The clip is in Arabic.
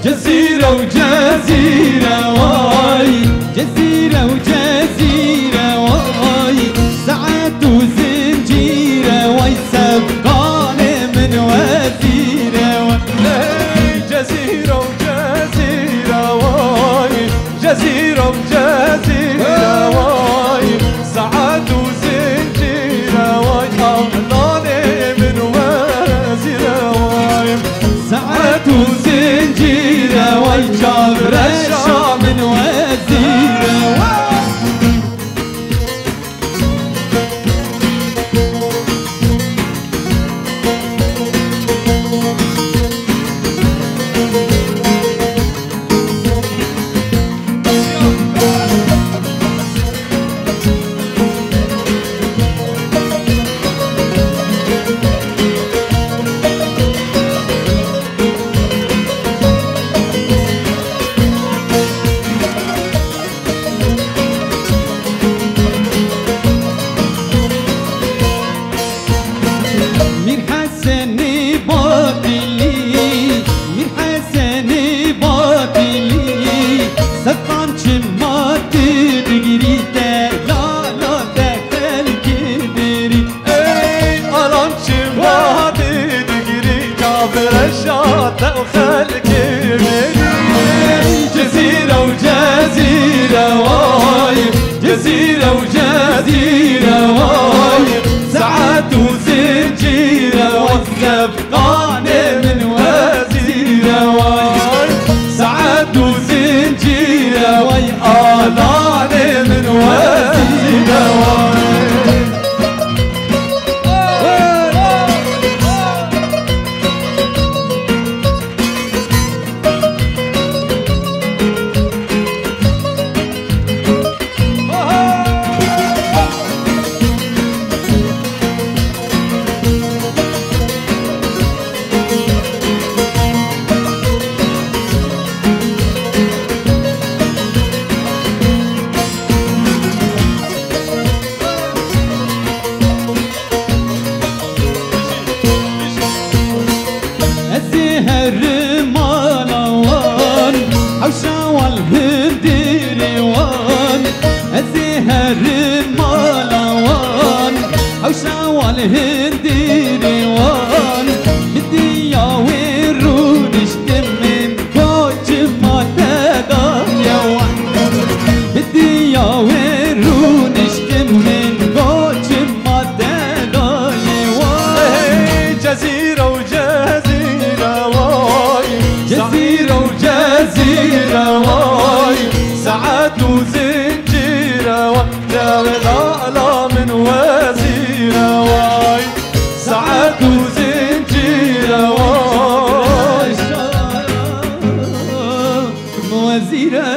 جزيرة وجزيرة واي، جزيرة وجزيرة واي، ساعات وزنجيرة واي، سبقاني من وزيرة واي. جزيرة وجزيرة واي، جزيرة وجزيرة واي، ساعات وزنجيرة واي، طلعني من وزيرة واي، ساعات وزنجيرة واي، جابر الشام من وزيرة واي. جزيرة وجزيرة واي، جزيرة وجزيرة واي، ساعات وزنجيرة واي، سبقاني من وزيرة واي، ساعات وزنجيرة واي، طلعني من وزيرة واي. الرمالوان حوشة والهنديروان، الزهر الرمالوان حوشة والهنديروان، بديا ويرون اشتم من كوش ما تدايا، بديا ويرون اشتم من كوش ما تدايا. جزيرة وجزيرة واي، جزيرة وجزيرة واي، ساعات وزنجيرة واي، لا من وزيرة واي، ساعات وزنجيرة واي، وزيرة